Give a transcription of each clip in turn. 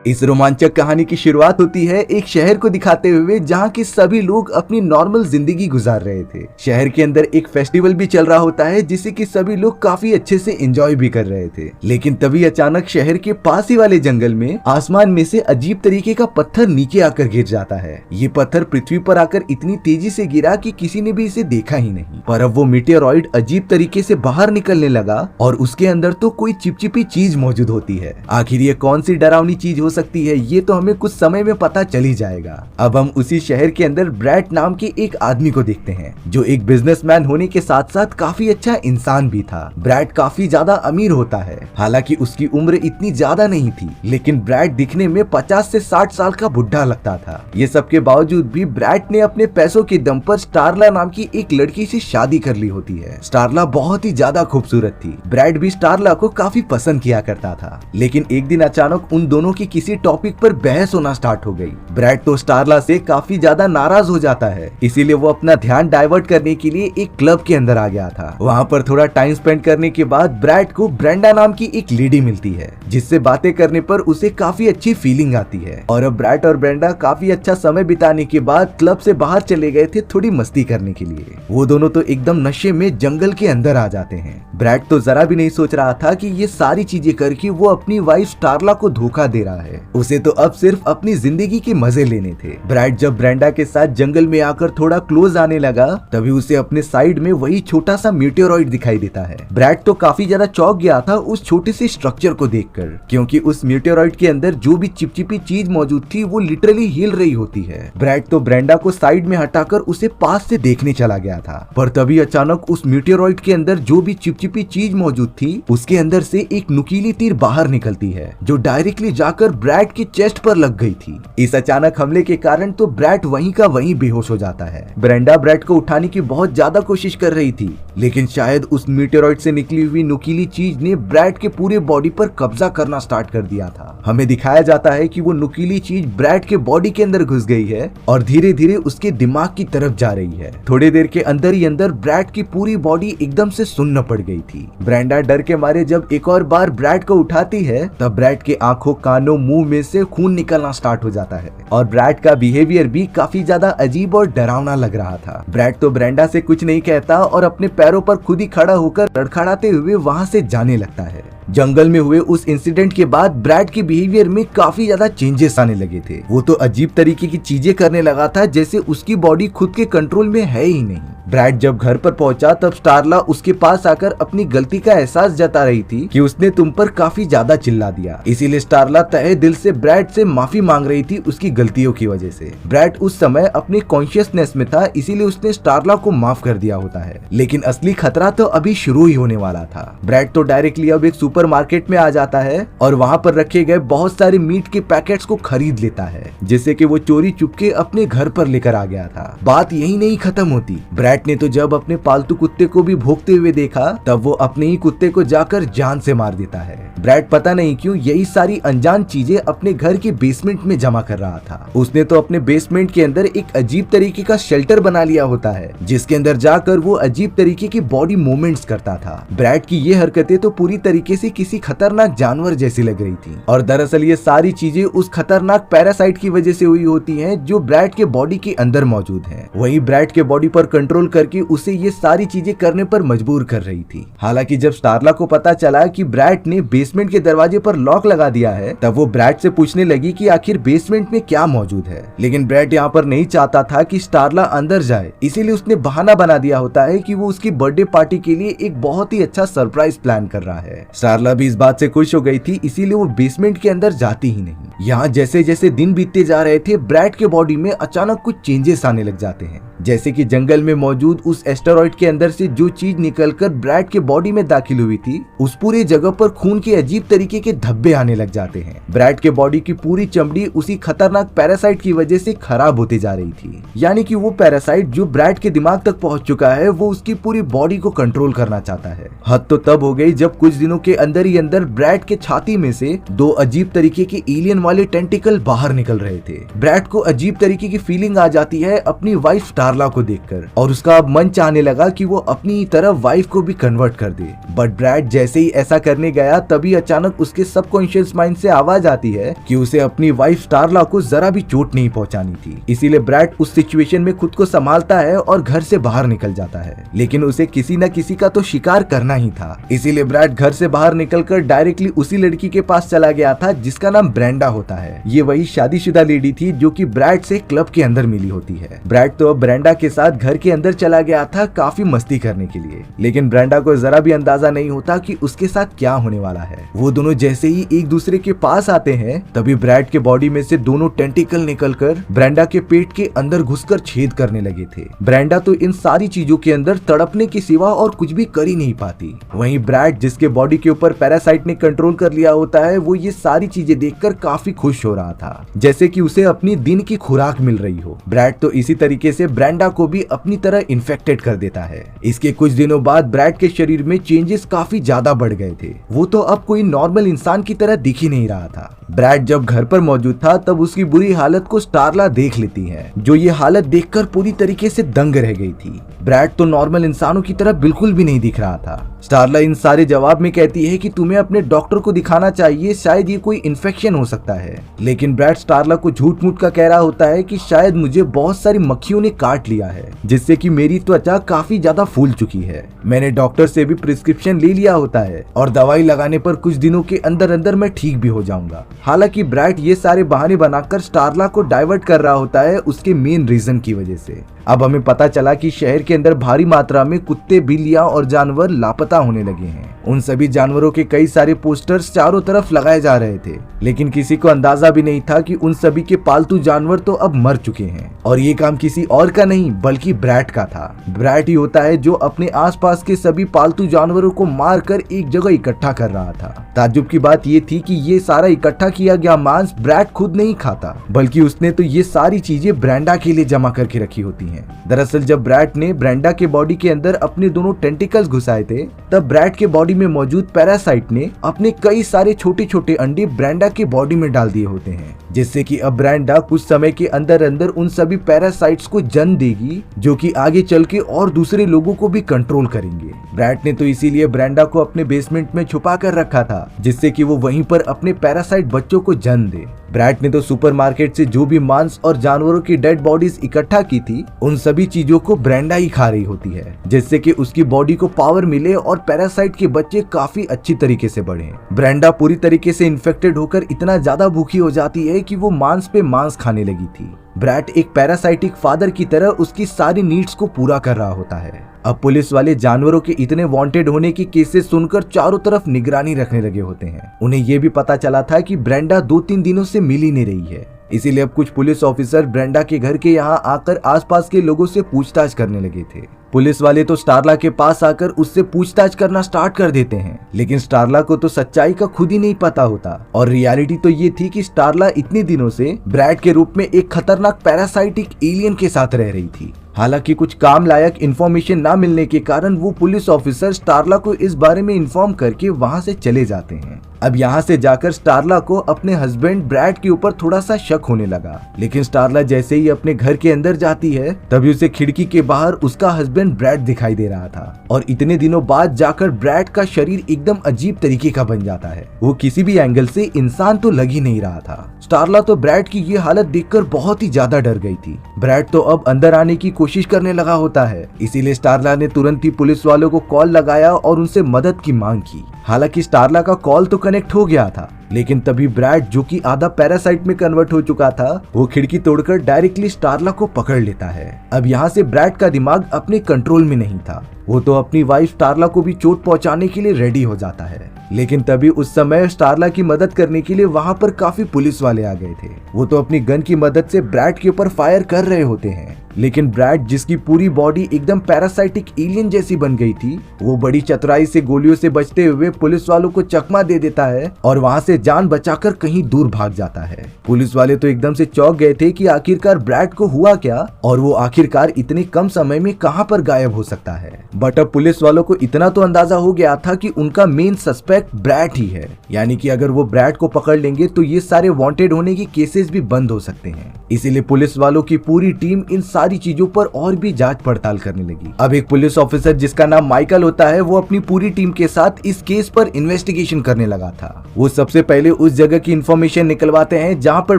इस रोमांचक कहानी की शुरुआत होती है एक शहर को दिखाते हुए जहाँ के सभी लोग अपनी नॉर्मल जिंदगी गुजार रहे थे। शहर के अंदर एक फेस्टिवल भी चल रहा होता है जिसे कि सभी लोग काफी अच्छे से एंजॉय भी कर रहे थे। लेकिन तभी अचानक शहर के पास ही वाले जंगल में आसमान में से अजीब तरीके का पत्थर नीचे आकर गिर जाता है। ये पत्थर पृथ्वी पर आकर इतनी तेजी से गिरा कि किसी ने भी इसे देखा ही नहीं। पर अब वो मीटेरॉइड अजीब तरीके से बाहर निकलने लगा और उसके अंदर तो कोई चिपचिपी चीज मौजूद होती है। आखिर ये कौन सी डरावनी चीज हो सकती है ये तो हमें कुछ समय में पता चल ही जाएगा। अब हम उसी शहर के अंदर ब्रैट नाम के एक आदमी को देखते हैं जो एक बिजनेसमैन होने के साथ साथ काफी अच्छा इंसान भी था। ब्रैट काफी ज्यादा अमीर होता है, हालांकि उसकी उम्र इतनी ज्यादा नहीं थी, लेकिन ब्रैट दिखने में 50 से 60 साल का बुढ़ा लगता था। ये सब के बावजूद भी ब्रैट ने अपने पैसों के दम पर स्टारला नाम की एक लड़की से शादी कर ली होती है। स्टारला बहुत ही ज्यादा खूबसूरत थी। ब्रैट भी स्टारला को काफी पसंद किया करता था, लेकिन एक दिन अचानक उन दोनों की किसी टॉपिक पर बहस होना स्टार्ट हो गई। ब्रैट तो स्टारला से काफी ज्यादा नाराज हो जाता है, इसीलिए वो अपना ध्यान डाइवर्ट करने के लिए एक क्लब के अंदर आ गया था। वहाँ पर थोड़ा टाइम स्पेंड करने के बाद ब्रैट को ब्रेंडा नाम की एक लेडी मिलती है जिससे बातें करने पर उसे काफी अच्छी फीलिंग आती है। और अब ब्रैट और ब्रेंडा काफी अच्छा समय बिताने के बाद क्लब से बाहर चले गए थे थोड़ी मस्ती करने के लिए। वो दोनों तो एकदम नशे में जंगल के अंदर आ जाते हैं। ब्रैट तो जरा भी नहीं सोच रहा था कि ये सारी चीजें करके वो अपनी वाइफ स्टारला को धोखा दे रहा है। उसे तो अब सिर्फ अपनी जिंदगी के मजे लेने थे। ब्रैट जब ब्रेंडा के साथ जंगल में आकर थोड़ा क्लोज आने लगा तभी उसे अपने साइड में वही छोटा सा मीटेरॉइड दिखाई देता है। ब्रैट तो काफी ज्यादा चौंक गया था उस छोटे से स्ट्रक्चर को देखकर, क्योंकि उस मीटेरॉइड के अंदर जो भी चिपचिपी चीज मौजूद थी वो लिटरली हिल रही होती है। ब्रैट तो ब्रेंडा को साइड में हटाकर उसे पास से देखने चला गया था, पर तभी अचानक उस मीटेरॉइड के अंदर जो भी चिपचिपी चीज मौजूद थी उसके अंदर से एक नुकीली तीर बाहर निकलती है जो डायरेक्टली जाकर ब्रैट की चेस्ट पर लग गई थी। इस अचानक हमले के कारण तो ब्रैट वहीं का वहीं बेहोश हो जाता है। ब्रेंडा ब्रैट को उठाने की बहुत ज्यादा कोशिश कर रही थी, लेकिन शायद उस मीटेरॉइड से निकली हुई नुकीली चीज ने ब्रैट के पूरे बॉडी पर कब्जा करना स्टार्ट कर दिया था। हमें दिखाया जाता है कि वो नुकीली चीज ब्रैट के बॉडी के अंदर घुस गई है और धीरे धीरे उसके दिमाग की तरफ जा रही है। थोड़ी देर के अंदर ही अंदर ब्रैट की पूरी बॉडी एकदम से सुन्न पड़ गई थी। ब्रेंडा डर के मारे जब एक और बार ब्रैट को उठाती है तब ब्रैट के आंखों, कानों, मुंह में से खून निकलना स्टार्ट हो जाता है और ब्रैट का बिहेवियर भी काफी ज्यादा अजीब और डरावना लग रहा था। ब्रैट तो ब्रेंडा से कुछ नहीं कहता और अपने पैरों पर खुद ही खड़ा होकर लड़खड़ाते हुए वहां से जाने लगता है। जंगल में हुए उस इंसिडेंट के बाद ब्रैट के बिहेवियर में काफी ज्यादा चेंजेस आने लगे थे। वो तो अजीब तरीके की चीजें करने लगा था जैसे उसकी बॉडी खुद के कंट्रोल में है ही नहीं। ब्रैट जब घर पर पहुंचा तब स्टारला उसके पास आकर अपनी गलती का एहसास जता रही थी कि उसने तुम पर काफी ज्यादा चिल्ला दिया। इसीलिए स्टारला तहे दिल से ब्रैट से माफी मांग रही थी उसकी गलतियों की वजह से। ब्रैट उस समय अपने कॉन्शियसनेस में था, इसीलिए उसने स्टारला को माफ कर दिया होता है, लेकिन असली खतरा तो अभी शुरू ही होने वाला था। ब्रैट तो डायरेक्टली अब एक सुपरमार्केट में आ जाता है और वहाँ पर रखे गए बहुत सारे मीट के पैकेट्स को खरीद लेता है जिससे कि वो चोरी चुपके अपने घर पर लेकर आ गया था। बात यही नहीं खत्म होती। ब्रैट ने तो जब अपने पालतू कुत्ते को भी भौंकते हुए देखा तब वो अपने ही कुत्ते को जाकर जान से मार देता है। ब्रैट पता नहीं क्यों यही सारी अनजान चीजें अपने घर के बेसमेंट में जमा कर रहा था। उसने तो अपने बेसमेंट के अंदर एक अजीब तरीके का शेल्टर बना लिया होता है जिसके अंदर जाकर वो अजीब तरीके की बॉडी मूवमेंट्स करता था। ब्रैट की ये हरकतें तो पूरी तरीके से किसी खतरनाक जानवर जैसी लग रही थी और दरअसल ये सारी चीजें उस खतरनाक पैरासाइट की वजह से हुई होती हैं जो ब्रैट के बॉडी के अंदर मौजूद है। वही ब्रैट के बॉडी पर कंट्रोल करके उसे ये सारी चीजें करने पर मजबूर कर रही थी। हालांकि जब स्टारला को पता चला कि ब्रैट ने बेसमेंट के दरवाजे पर लॉक लगा दिया है तब वो ब्रैट से पूछने लगी कि आखिर बेसमेंट में क्या मौजूद है, लेकिन ब्रैट यहाँ पर नहीं चाहता था कि स्टारला अंदर जाए, इसीलिए उसने बहाना बना दिया होता है कि वो उसकी बर्थडे पार्टी के लिए एक बहुत ही अच्छा सरप्राइज प्लान कर रहा है। स्टारला भी इस बात से खुश हो गई थी, इसीलिए वो बेसमेंट के अंदर जाती ही नहीं। यहाँ जैसे जैसे दिन बीतते जा रहे थे ब्रैट के बॉडी में अचानक कुछ चेंजेस आने लग जाते हैं, जैसे कि जंगल में मौजूद उस एस्टेरॉइड के अंदर से जो चीज निकलकर ब्रैट के बॉडी में दाखिल हुई थी उस पूरे जगह पर खून के अजीब तरीके के धब्बे आने लग जाते हैं। ब्रैट के बॉडी की पूरी चमड़ी उसी खतरनाक पैरासाइट की वजह से खराब होती जा रही थी, यानी कि वो पैरासाइट जो ब्रैट के दिमाग तक पहुंच चुका है वो उसकी पूरी बॉडी को कंट्रोल करना चाहता है। हद तो तब हो गई जब कुछ दिनों के अंदर ही अंदर ब्रैट के छाती में से दो अजीब तरीके के एलियन वाले टेंटिकल बाहर निकल रहे थे। ब्रैट को अजीब तरीके की फीलिंग आ जाती है अपनी वाइफ स्टारला को देखकर और उसका अब मन चाहने लगा कि वो अपनी तरफ वाइफ को भी कन्वर्ट कर दे। बट ब्रैड जैसे ही ऐसा करने गया तभी अचानक उसके सबकॉन्शियस माइंड से आवाज आती है कि उसे अपनी वाइफ स्टारला को जरा भी चोट नहीं पहुंचानी थी। इसीलिए ब्रैड उस सिचुएशन में खुद को संभालता है और घर से बाहर निकल जाता है। लेकिन उसे किसी न किसी का तो शिकार करना ही था, इसीलिए ब्रैड घर से बाहर निकलकर डायरेक्टली उसी लड़की के पास चला गया था जिसका नाम ब्रेंडा होता है। ये वही शादीशुदा लेडी थी जो कि ब्रैड से क्लब के अंदर मिली होती है। ब्रैड तो अब ब्रेंडा के साथ घर के अंदर चला गया था काफी मस्ती करने के लिए, लेकिन ब्रेंडा को जरा भी अंदाजा नहीं होता कि उसके साथ क्या होने वाला है। वो दोनों जैसे ही एक दूसरे के पास आते हैं तभी ब्रैड के बॉडी में से दोनों टेंटिकल निकलकर ब्रेंडा के पेट के अंदर घुसकर छेद करने लगे थे। ब्रेंडा तो इन सारी चीजों के अंदर तड़पने के सिवा और कुछ भी कर ही नहीं पाती। वहीं ब्रैड जिसके बॉडी के ऊपर पैरासाइट ने कंट्रोल कर लिया होता है, वो ये सारी चीजें देखकर काफी खुश हो रहा था, जैसे कि उसे अपनी दिन की खुराक मिल रही हो। ब्रैड तो इसी तरीके से ब्रेंडा को भी अपनी तरह इन्फेक्टेड कर देता है। इसके कुछ दिनों बाद ब्रैड के शरीर में चेंजेस काफी ज्यादा बढ़ गए थे। वो तो अब कोई नॉर्मल इंसान की तरह दिख ही नहीं रहा था। ब्रैड जब घर पर मौजूद था तब उसकी बुरी हालत को स्टारला देख लेती है, जो ये हालत देखकर पूरी तरीके से दंग रह गई थी। ब्रैड तो नॉर्मल इंसानों की तरह बिल्कुल भी नहीं दिख रहा था। स्टारला इन सारे जवाब में कहती है कि तुम्हें अपने डॉक्टर को दिखाना चाहिए, शायद ये कोई इन्फेक्शन हो सकता है। लेकिन ब्रैड स्टारला को झूठ मूठ का कह रहा होता है कि शायद मुझे बहुत सारी मक्खियों ने काट लिया है, जिससे कि मेरी त्वचा काफी ज्यादा फूल चुकी है। मैंने डॉक्टर से भी प्रिस्क्रिप्शन ले लिया होता है और दवाई लगाने पर कुछ दिनों के अंदर अंदर मैं ठीक भी हो जाऊंगा। हालांकि ब्रैड ये सारे बहाने बनाकर स्टारला को डाइवर्ट कर रहा होता है उसके मेन रीजन की वजह से। अब हमें पता चला कि शहर के अंदर भारी मात्रा में कुत्ते, बिल्लियां और जानवर लापता होने लगे हैं। उन सभी जानवरों के कई सारे पोस्टर्स चारों तरफ लगाए जा रहे थे, लेकिन किसी को अंदाजा भी नहीं था कि उन सभी के पालतू जानवर तो अब मर चुके हैं। और ये काम किसी और का नहीं बल्कि ब्रैड का था। ब्रैड ही होता है जो अपने आसपास के सभी पालतू जानवरों को मारकर एक जगह इकट्ठा कर रहा था। ताज्जुब की बात ये थी कि ये सारा इकट्ठा किया गया मांस ब्रैड खुद नहीं खाता, बल्कि उसने तो ये सारी चीजें ब्रेंडा के लिए जमा करके रखी होती हैं। दरअसल जब ब्रैड ने ब्रेंडा के बॉडी के अंदर अपने दोनों टेंटिकल्स घुसाए थे, तब ब्रैड के बॉडी में मौजूद पैरासाइट ने अपने कई सारे छोटे छोटे अंडे ब्रेंडा के बॉडी में डाल दिए होते हैं, जिससे कि अब ब्रेंडा कुछ समय के अंदर अंदर उन सभी पैरासाइट्स को जन्म देगी, जो कि आगे चल के और दूसरे लोगों को भी कंट्रोल करेंगे। ब्रैड ने तो इसीलिए ब्रेंडा को अपने बेसमेंट में छुपा कर रखा था, जिससे कि वो वहीं पर अपने पैरासाइट बच्चों को जन्म दे। ब्रैड ने तो सुपरमार्केट से जो भी मांस और जानवरों की डेड बॉडीज इकट्ठा की थी, उन सभी चीजों को ब्रेंडा ही खा रही होती है, जिससे कि उसकी बॉडी को पावर मिले और पैरासाइट के बच्चे काफी अच्छी तरीके से बढ़े। ब्रेंडा पूरी तरीके से इन्फेक्टेड होकर इतना ज्यादा भूखी हो जाती है कि वो मांस पे मांस खाने लगी थी। ब्रैड एक पैरासाइटिक फादर की तरह उसकी सारी नीड्स को पूरा कर रहा होता है। अब पुलिस वाले जानवरों के इतने वांटेड होने की केसेस सुनकर चारों तरफ निगरानी रखने लगे होते हैं। उन्हें यह भी पता चला था कि ब्रेंडा 2-3 दिनों से मिल ही नहीं रही है, इसीलिए अब कुछ पुलिस ऑफिसर ब्रेंडा के घर के यहाँ आकर आसपास के लोगों से पूछताछ करने लगे थे। पुलिस वाले तो स्टारला के पास आकर उससे पूछताछ करना स्टार्ट कर देते हैं, लेकिन स्टारला को तो सच्चाई का खुद ही नहीं पता होता। और रियलिटी तो ये थी कि स्टारला इतने दिनों से ब्रैड के रूप में एक खतरनाक पैरासाइटिक एलियन के साथ रह रही थी। हालांकि कुछ काम लायक इन्फॉर्मेशन ना मिलने के कारण वो पुलिस ऑफिसर स्टारला को इस बारे में इन्फॉर्म करके वहां से चले जाते हैं। अब यहाँ से जाकर स्टारला को अपने हस्बैंड ब्रैड के ऊपर थोड़ा सा शक होने लगा, लेकिन स्टारला जैसे ही अपने घर के अंदर जाती है तभी उसे खिड़की के बाहर उसका हस्बैंड ब्रैड दिखाई दे रहा था। और इतने दिनों बाद जाकर ब्रैड का शरीर एकदम अजीब तरीके का बन जाता है। वो किसी भी एंगल से इंसान तो लग ही नहीं रहा था। स्टारला तो ब्रैड की ये हालत देखकर बहुत ही ज्यादा डर गई थी। ब्रैड तो अब अंदर आने की कोशिश करने लगा होता है, इसीलिए स्टारला ने तुरंत ही पुलिस वालों को कॉल लगाया और उनसे मदद की मांग की। हालांकि स्टारला का कॉल तो कनेक्ट हो गया था, लेकिन तभी ब्रैड जो कि आधा पैरासाइट में कन्वर्ट हो चुका था, वो खिड़की तोड़कर डायरेक्टली स्टारला को पकड़ लेता है। अब यहाँ से ब्रैड का दिमाग अपने कंट्रोल में नहीं था। वो तो अपनी वाइफ स्टारला को भी चोट पहुंचाने के लिए रेडी हो जाता है, लेकिन तभी उस समय स्टारला की मदद करने के लिए वहां पर काफी पुलिस वाले आ गए थे। वो तो अपनी गन की मदद से ब्रैड के ऊपर फायर कर रहे होते हैं, लेकिन ब्रैड जिसकी पूरी बॉडी एकदम पैरासाइटिक एलियन जैसी बन गई थी, वो बड़ी चतुराई से गोलियों से बचते हुए पुलिस वालों को चकमा दे देता है और वहां से जान बचाकर कहीं दूर भाग जाता है। पुलिस वाले तो एकदम से चौंक गए थे कि आखिरकार ब्रैड को हुआ क्या और वो आखिरकार इतने कम समय में कहां पर गायब हो सकता है। बट अब पुलिस वालों को इतना तो अंदाजा हो गया था कि उनका मेन सस्पेक्ट ब्रैड ही है, यानी कि अगर वो ब्रैड को पकड़ लेंगे तो ये सारे वांटेड होने की केसेस भी बंद हो सकते हैं। इसीलिए पुलिस वालों की पूरी टीम इन सारी चीजों पर और भी जांच पड़ताल करने लगी। अब एक पुलिस ऑफिसर जिसका नाम माइकल होता है वो अपनी पूरी टीम के साथ इस केस पर इन्वेस्टिगेशन करने लगा था। वो सबसे पहले उस जगह की इंफॉर्मेशन निकलवाते हैं जहाँ पर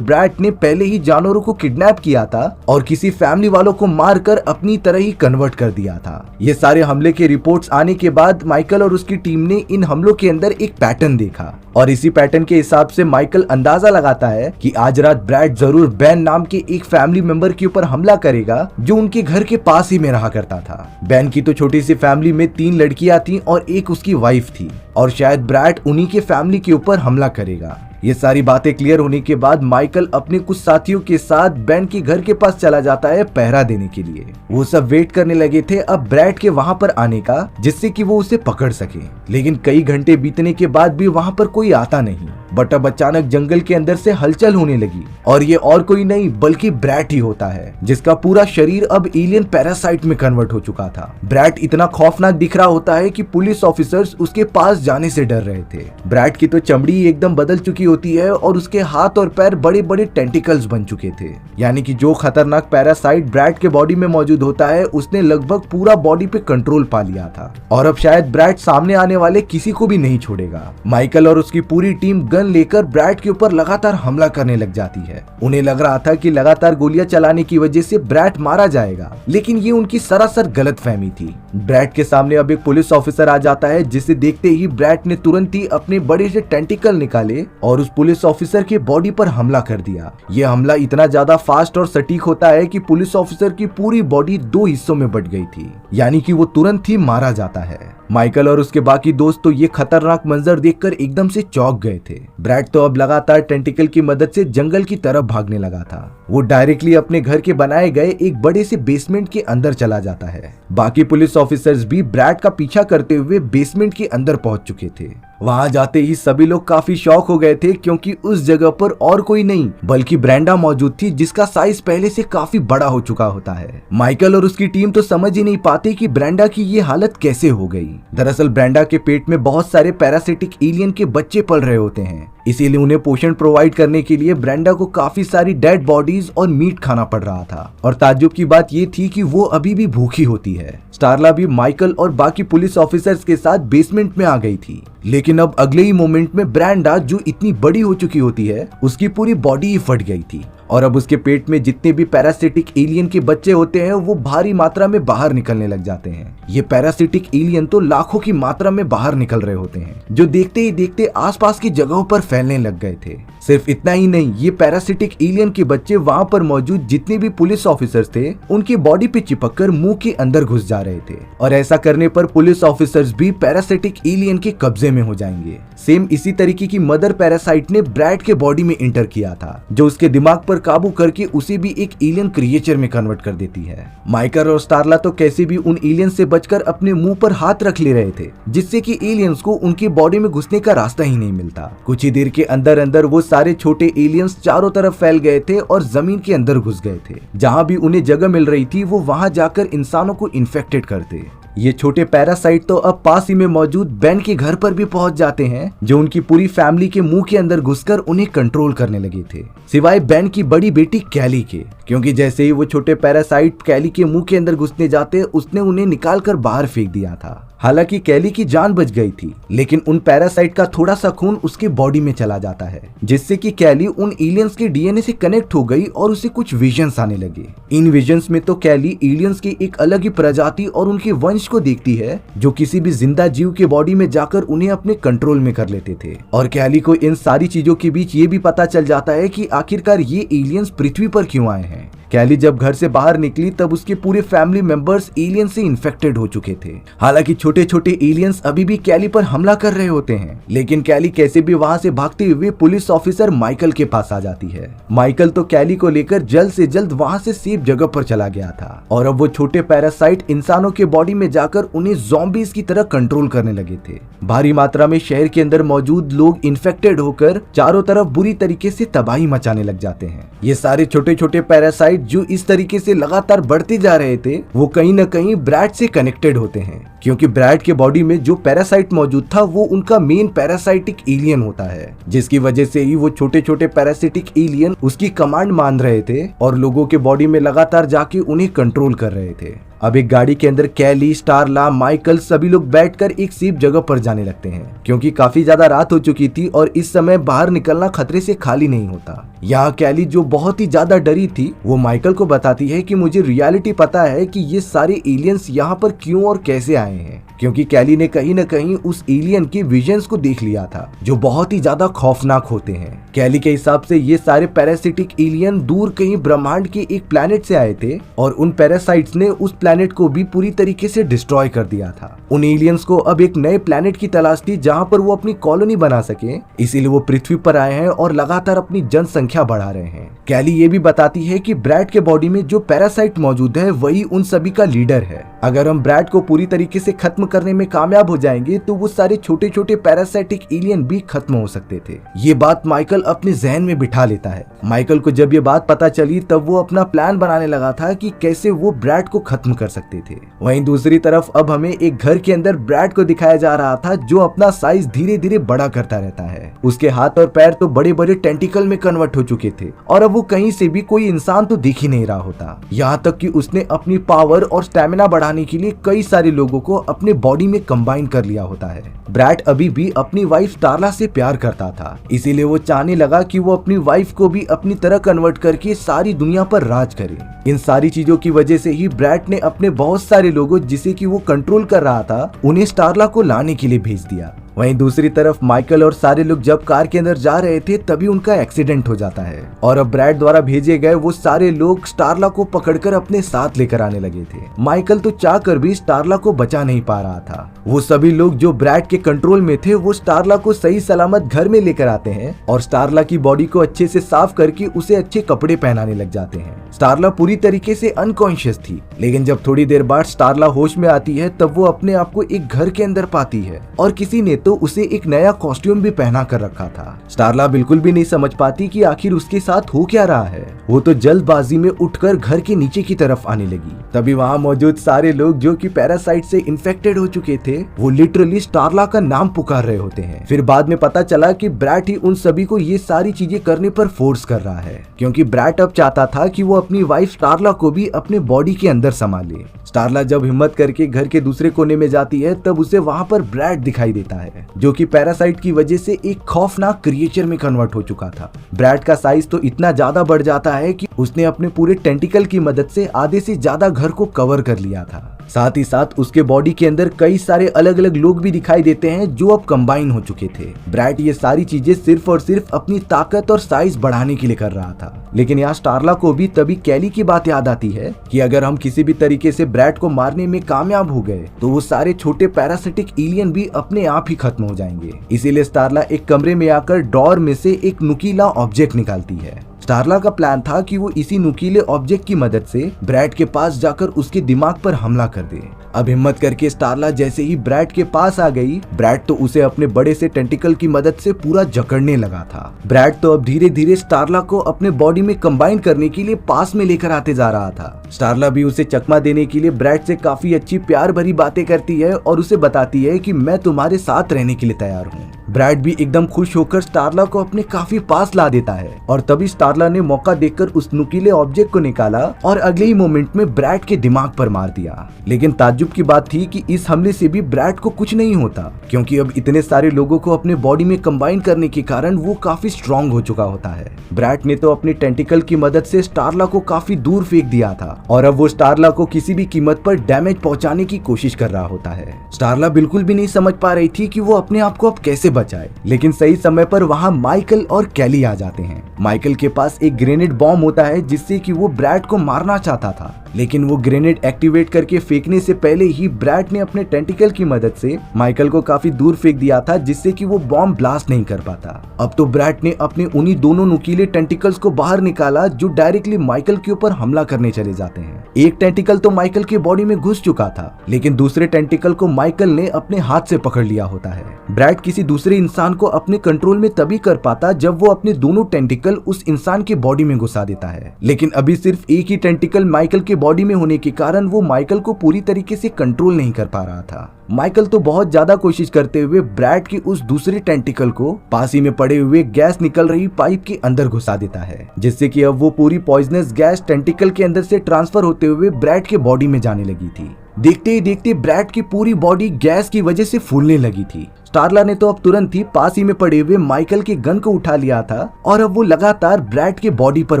ब्रैट ने पहले ही जानवरों को किडनैप किया था और किसी फैमिली वालों को मारकर अपनी तरह ही कन्वर्ट कर दिया था। ये सारे हमले के रिपोर्ट्स आने के बाद माइकल और उसकी टीम ने इन हमलों के अंदर एक पैटर्न देखा और इसी पैटर्न के हिसाब से माइकल अंदाजा लगाता है कि आज रात ब्रैट जरूर बैन नाम के एक फैमिली मेंबर के ऊपर हमला करेगा जो उनके घर के पास ही में रहा करता था। बैन की तो छोटी सी फैमिली में 3 लड़कियां थी और एक उसकी वाइफ थी और शायद ब्रैट उन्हीं के फैमिली के ऊपर हमला करेगा। ये सारी बातें क्लियर होने के बाद माइकल अपने कुछ साथियों के साथ बैन के घर के पास चला जाता है पहरा देने के लिए। वो सब वेट करने लगे थे अब ब्रैट के वहां पर आने का जिससे कि वो उसे पकड़ सके, लेकिन कई घंटे बीतने के बाद भी वहां पर कोई आता नहीं। बट अब अचानक जंगल के अंदर से हलचल होने लगी और ये और कोई नहीं बल्कि ब्रैट ही होता है जिसका पूरा शरीर अब एलियन पैरासाइट में कन्वर्ट हो चुका था। ब्रैट इतना खौफनाक दिख रहा होता है कि पुलिस ऑफिसर्स उसके पास जाने से डर रहे थे। ब्रैट की तो चमड़ी एकदम बदल चुकी होती है और उसके हाथ और पैर बड़े बड़े टेंटिकल्स बन चुके थे, यानी कि जो खतरनाक पैरासाइट ब्रैट के बॉडी में मौजूद होता है उसने लगभग पूरा बॉडी पे कंट्रोल पा लिया था और अब शायद ब्रैट सामने आने वाले किसी को भी नहीं छोड़ेगा। माइकल और उसकी पूरी टीम गन लेकर ब्रैट के ऊपर लगातार हमला करने लग जाती है। उन्हें लग रहा था कि लगातार गोलियां चलाने की वजह से ब्रैट मारा जाएगा, लेकिन ये उनकी सरासर गलतफहमी थी। ब्रैट के सामने अब एक पुलिस ऑफिसर आ जाता है जिसे देखते ही ब्रैट ने तुरंत ही अपने बड़े से टेंटिकल निकाले और उस पुलिस ऑफिसर के बॉडी पर हमला कर दिया। यह हमला इतना ज्यादा फास्ट और सटीक होता है कि पुलिस ऑफिसर की पूरी बॉडी 2 हिस्सों में बट गई थी, यानी कि वो तुरंत ही मारा जाता है। माइकल और उसके बाकी दोस्त तो ये खतरनाक मंजर देखकर एकदम से चौंक गए थे। ब्रैट तो अब लगातार टेंटिकल की मदद से जंगल की तरफ भागने लगा था। वो डायरेक्टली अपने घर के बनाए गए एक बड़े से बेसमेंट के अंदर चला जाता है। बाकी पुलिस ऑफिसर्स भी ब्रैट का पीछा करते हुए बेसमेंट के अंदर पहुंच चुके थे। वहां जाते ही सभी लोग काफी शॉक हो गए थे क्योंकि उस जगह पर और कोई नहीं बल्कि ब्रेंडा मौजूद थी जिसका साइज पहले से काफी बड़ा हो चुका होता है। माइकल और उसकी टीम तो समझ ही नहीं पाते कि ब्रेंडा की ये हालत कैसे हो गई। दरअसल ब्रेंडा के पेट में बहुत सारे पैरासिटिक एलियन के बच्चे पल रहे होते हैं, इसीलिए उन्हें पोषण प्रोवाइड करने के लिए ब्रेंडा को काफी सारी डेड बॉडीज और मीट खाना पड़ रहा था। और ताज्जुब की बात ये थी कि वो अभी भी भूखी होती है। स्टारला भी माइकल और बाकी पुलिस ऑफिसर्स के साथ बेसमेंट में आ गई थी, लेकिन अब अगले ही मोमेंट में ब्रेंडा जो इतनी बड़ी हो चुकी होती है उसकी पूरी बॉडी ही फट गई थी और अब उसके पेट में जितने भी पैरासिटिक एलियन के बच्चे होते हैं वो भारी मात्रा में बाहर निकलने लग जाते हैं। ये पैरासिटिक एलियन तो लाखों की मात्रा में बाहर निकल रहे होते हैं जो देखते ही देखते आसपास की जगहों पर फैलने लग गए थे। सिर्फ इतना ही नहीं, ये पैरासिटिक एलियन के बच्चे वहां पर मौजूद जितने भी पुलिस ऑफिसर्स थे उनकी बॉडी पे चिपककर मुंह के अंदर घुस जा रहे थे और ऐसा करने पर पुलिस ऑफिसर्स भी पैरासिटिक एलियन के कब्जे में हो जाएंगे। सेम इसी तरीके की मदर पैरासाइट ने ब्रैट के बॉडी में इंटर किया था जो उसके दिमाग पर काबू करके उसे भी एक एलियन क्रिएचर में कन्वर्ट कर देती है। माइकल और स्टारला तो कैसे भी उन एलियन से बचकर अपने मुंह पर हाथ रख ले रहे थे जिससे कि एलियंस को उनकी बॉडी में घुसने का रास्ता ही नहीं मिलता। कुछ ही देर के अंदर अंदर वो सारे छोटे एलियंस चारों तरफ फैल गए थे और जमीन के अंदर घुस गए थे। जहां भी उन्हें जगह मिल रही थी वो वहां जाकर इंसानों को इन्फेक्टेड करते। ये छोटे पैरासाइट तो अब पास ही में मौजूद बेन के घर पर भी पहुंच जाते हैं जो उनकी पूरी फैमिली के मुंह के अंदर घुसकर उन्हें कंट्रोल करने लगे थे, सिवाय बेन की बड़ी बेटी कैली के, क्योंकि जैसे ही वो छोटे पैरासाइट कैली के मुंह के अंदर घुसने जाते उसने उन्हें निकाल कर बाहर फेंक दिया था। हालांकि कैली की जान बच गई थी, लेकिन उन पैरासाइट का थोड़ा सा खून उसके बॉडी में चला जाता है जिससे कि कैली उन एलियंस के डीएनए से कनेक्ट हो गई और उसे कुछ विजन्स आने लगे। इन विजन्स में तो कैली एलियंस की एक अलग ही प्रजाति और उनके वंश को देखती है जो किसी भी जिंदा जीव के बॉडी में जाकर उन्हें अपने कंट्रोल में कर लेते थे। और कैली को इन सारी चीजों के बीच ये भी पता चल जाता है कि आखिरकार ये एलियंस पृथ्वी पर क्यों आए हैं। कैली जब घर से बाहर निकली तब उसके पूरे फैमिली मेंबर्स एलियन से इन्फेक्टेड हो चुके थे। हालांकि छोटे छोटे एलियंस अभी भी कैली पर हमला कर रहे होते हैं, लेकिन कैली कैसे भी वहां से भागते हुए पुलिस ऑफिसर माइकल के पास आ जाती है। माइकल तो कैली को लेकर जल्द से जल्द वहां से सेफ जगह पर चला गया था और अब वो छोटे पैरासाइट इंसानों के बॉडी में जाकर उन्हें ज़ॉम्बीज की तरह कंट्रोल करने लगे थे। भारी मात्रा में शहर के अंदर मौजूद लोग इन्फेक्टेड होकर चारों तरफ बुरी तरीके से तबाही मचाने लग जाते हैं। ये सारे छोटे छोटे पैरासाइट पैरासाइट जो इस तरीके से लगातार बढ़ते जा रहे थे वो कहीं न कहीं ब्रैड से कनेक्टेड होते हैं, क्योंकि ब्रैड के बॉडी में जो पैरासाइट मौजूद था वो उनका मेन पैरासाइटिक एलियन होता है, जिसकी वजह से ही वो छोटे छोटे पैरासिटिक एलियन उसकी कमांड मान रहे थे और लोगों के बॉडी में लगातार जाके उन्हें कंट्रोल कर रहे थे। अब एक गाड़ी के अंदर कैली, स्टारला, माइकल सभी लोग बैठकर एक सेफ जगह पर जाने लगते हैं, क्योंकि काफी ज्यादा रात हो चुकी थी और इस समय बाहर निकलना खतरे से खाली नहीं होता। यहाँ कैली जो बहुत ही ज्यादा डरी थी वो माइकल को बताती है कि मुझे रियलिटी पता है कि ये सारे एलियंस यहाँ पर क्यों और कैसे आए हैं, क्योंकि कैली ने कहीं न कहीं उस एलियन के विजन्स को देख लिया था जो बहुत ही ज्यादा खौफनाक होते हैं। कैली के हिसाब से ये सारे पैरासिटिक एलियन दूर कहीं ब्रह्मांड के एक प्लैनेट से आए थे और उन पैरासाइट्स ने उस प्लैनेट को भी पूरी तरीके से डिस्ट्रॉय कर दिया था। उन एलियंस को अब एक नए प्लैनेट की तलाश थी जहाँ पर वो अपनी कॉलोनी बना सके, इसीलिए वो पृथ्वी पर आए हैं और लगातार अपनी जनसंख्या बढ़ा रहे हैं। कैली ये भी बताती है कि ब्रैड के बॉडी में जो पैरासाइट मौजूद है वही उन सभी का लीडर है। अगर हम ब्रैड को पूरी तरीके से खत्म करने में कामयाब हो जाएंगे तो वो सारे छोटे छोटे पैरासाइटिक एलियन भी खत्म हो सकते थे। ये बात माइकल अपने जहन में बिठा लेता है। माइकल को जब ये बात पता चली तब वो अपना प्लान बनाने लगा था कि कैसे वो ब्रैड को खत्म कर सकते थे। वहीं दूसरी तरफ अब हमें एक घर के अंदर ब्रैड को दिखाया जा रहा था जो अपना साइज धीरे धीरे बड़ा करता रहता है। उसके हाथ और पैर तो बड़े बड़े टेंटिकल में कन्वर्ट हो चुके थे और अब वो कहीं से भी कोई इंसान तो दिख ही नहीं रहा होता। यहाँ तक कि उसने अपनी पावर और स्टेमिना बढ़ाने के लिए कई सारे लोगों को अपने बॉडी में कंबाइन कर लिया होता है। ब्रैड अभी भी अपनी वाइफ स्टारला से प्यार करता था, इसीलिए वो चाहने लगा कि वो अपनी वाइफ को भी अपनी तरह कन्वर्ट करके सारी दुनिया पर राज करे। इन सारी चीजों की वजह से ही ब्रैड ने अपने बहुत सारे लोगों जिसे कि वो कंट्रोल कर रहा था उन्हें स्टारला को लाने के लिए भेज दिया। वहीं दूसरी तरफ माइकल और सारे लोग जब कार के अंदर जा रहे थे तभी उनका एक्सीडेंट हो जाता है और अब ब्रैड द्वारा भेजे गए वो सारे लोग स्टारला को पकड़कर अपने साथ लेकर आने लगे थे। माइकल तो चाहकर भी स्टारला को बचा नहीं पा रहा था। वो सभी लोग जो ब्रैड के कंट्रोल में थे वो स्टारला को सही सलामत घर में लेकर आते हैं और स्टारला की बॉडी को अच्छे से साफ करके उसे अच्छे कपड़े पहनाने लग जाते हैं। स्टारला पूरी तरीके से अनकॉन्शियस थी, लेकिन जब थोड़ी देर बाद स्टारला होश में आती है तब वो अपने आप को एक घर के अंदर पाती है और किसी ने तो उसे एक नया कॉस्ट्यूम भी पहना कर रखा था। स्टारला बिल्कुल भी नहीं समझ पाती कि आखिर उसके साथ हो क्या रहा है। वो तो जल्दबाजी में उठकर घर के नीचे की तरफ आने लगी। तभी वहाँ मौजूद सारे लोग जो कि पैरासाइट से इन्फेक्टेड हो चुके थे वो लिटरली स्टारला का नाम पुकार रहे होते हैं। फिर बाद में पता चला कि ब्रैड ही उन सभी को ये सारी चीजें करने पर फोर्स कर रहा है, क्योंकि ब्रैड अब चाहता था कि वो अपनी वाइफ स्टारला को भी अपने बॉडी के अंदर संभाले। स्टारला जब हिम्मत करके घर के दूसरे कोने में जाती है तब उसे वहाँ पर ब्रैड दिखाई देता है जो कि पैरासाइट की वजह से एक खौफनाक क्रिएचर में कन्वर्ट हो चुका था। ब्रैड का साइज तो इतना ज्यादा बढ़ जाता है कि उसने अपने पूरे टेंटिकल की मदद से आधे से ज्यादा घर को कवर कर लिया था। साथ ही साथ उसके बॉडी के अंदर कई सारे अलग अलग लोग भी दिखाई देते हैं जो अब कंबाइन हो चुके थे। ब्रैड ये सारी चीजें सिर्फ और सिर्फ अपनी ताकत और साइज बढ़ाने के लिए कर रहा था, लेकिन यहाँ स्टारला को भी तभी कैली की बात याद आती है कि अगर हम किसी भी तरीके से ब्रैड को मारने में कामयाब हो गए तो वो सारे छोटे पैरासिटिक एलियन भी अपने आप ही खत्म हो जाएंगे। इसीलिए स्टारला एक कमरे में आकर ड्रॉअर में से एक नुकीला ऑब्जेक्ट निकालती है। स्टारला का प्लान था कि वो इसी नुकीले ऑब्जेक्ट की मदद से ब्रैड के पास जाकर उसके दिमाग पर हमला कर दे। अब हिम्मत करके स्टारला जैसे ही ब्रैड के पास आ गई, ब्रैड तो उसे अपने बड़े से टेंटिकल की मदद से पूरा जकड़ने लगा था। ब्रैड तो अब धीरे धीरे स्टारला को अपने बॉडी में कंबाइन करने के लिए पास में लेकर आते जा रहा था। स्टारला भी उसे चकमा देने के लिए ब्रैड से काफी अच्छी प्यार भरी बातें करती है और उसे बताती है कि मैं तुम्हारे साथ रहने के लिए तैयार हूँ। ब्रैड भी एकदम खुश होकर स्टारला को अपने काफी पास ला देता है और तभी स्टारला ने मौका देखकर उस नुकीले ऑब्जेक्ट को निकाला और अगले ही मोमेंट में ब्रैड के दिमाग पर मार दिया। लेकिन ताज्जुब की बात थी कि इस हमले से भी ब्रैड को कुछ नहीं होता, क्योंकि अब इतने सारे लोगों को अपने बॉडी में कंबाइन करने के कारण वो काफी स्ट्रॉन्ग हो चुका होता है। ब्रैड ने तो अपनी टेंटिकल की मदद से स्टारला को काफी दूर फेंक दिया था और अब वो स्टारला को किसी भी कीमत पर डैमेज पहुंचाने की कोशिश कर रहा होता है। स्टारला बिल्कुल भी नहीं समझ पा रही थी कि वो अपने आप को अब कैसे बचाए, लेकिन सही समय पर वहाँ माइकल और कैली आ जाते हैं। माइकल के पास एक ग्रेनेड बॉम्ब होता है जिससे कि वो ब्रैड को मारना चाहता था, लेकिन वो ग्रेनेड एक्टिवेट करके फेंकने से पहले ही ब्रैड ने अपने टेंटिकल की मदद से माइकल को काफी दूर फेंक दिया था, जिससे कि वो बॉम्ब ब्लास्ट नहीं कर पाता। अब तो ब्रैड ने अपने उन्हीं दोनों नुकीले टेंटिकल्स को बाहर निकाला जो डायरेक्टली माइकल के ऊपर हमला करने चले जाते हैं। एक टेंटिकल तो माइकल के बॉडी में घुस चुका था, लेकिन दूसरे टेंटिकल को माइकल ने अपने हाथ से पकड़ लिया होता है। ब्रैड किसी दूसरे इंसान को अपने कंट्रोल में तभी कर पाता जब वो अपने दोनों टेंटिकल उस इंसान इंसान के बॉडी में घुसा देता है। लेकिन अभी सिर्फ एक ही टेंटिकल माइकल के बॉडी में होने के कारण वो माइकल को पूरी तरीके से कंट्रोल नहीं कर पा रहा था। माइकल तो बहुत ज्यादा कोशिश करते हुए ब्रैड के उस दूसरे टेंटिकल को पास ही में पड़े हुए गैस निकल रही पाइप के अंदर घुसा देता है, जिससे कि अब वो पूरी पॉइजनस गैस टेंटिकल के अंदर से ट्रांसफर होते हुए ब्रैड के बॉडी में जाने लगी थी। देखते ही देखते ब्रैड की पूरी बॉडी गैस की वजह से फूलने लगी थी। स्टारला ने तो अब तुरंत ही पास ही में पड़े हुए माइकल के गन को उठा लिया था और अब वो लगातार ब्रैड के बॉडी पर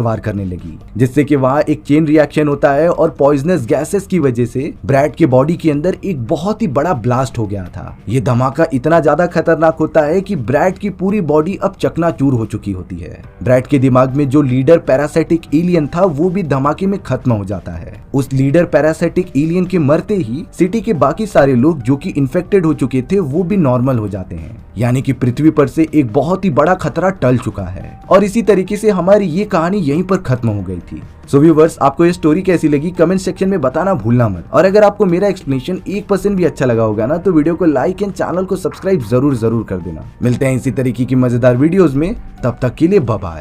वार करने लगी, जिससे कि वहाँ एक चेन रिएक्शन होता है और पॉइजनस गैसेस की वजह से ब्रैड के बॉडी के अंदर एक बहुत ही बड़ा ब्लास्ट हो गया था। ये धमाका इतना ज्यादा खतरनाक होता है कि ब्रैड की पूरी बॉडी अब चकनाचूर हो चुकी होती है। ब्रैड के दिमाग में जो लीडर पैरासाइटिक एलियन था वो भी धमाके में खत्म हो जाता है। उस लीडर पैरासाइटिक एलियन के मरते ही सिटी के बाकी सारे लोग जो कि इन्फेक्टेड हो चुके थे वो भी नॉर्मल हो जाते हैं, यानी कि पृथ्वी पर से एक बहुत ही बड़ा खतरा टल चुका है। और इसी तरीके से हमारी ये कहानी यहीं पर खत्म हो गई थी। सो व्यूअर्स, आपको ये स्टोरी कैसी लगी कमेंट सेक्शन में बताना भूलना मत। और अगर आपको मेरा एक्सप्लेनेशन 1% भी अच्छा लगा होगा ना तो वीडियो को लाइक एंड चैनल को सब्सक्राइब जरूर कर देना। मिलते हैं इसी तरीके की मजेदार वीडियोस में, तब तक के लिए बाय बाय।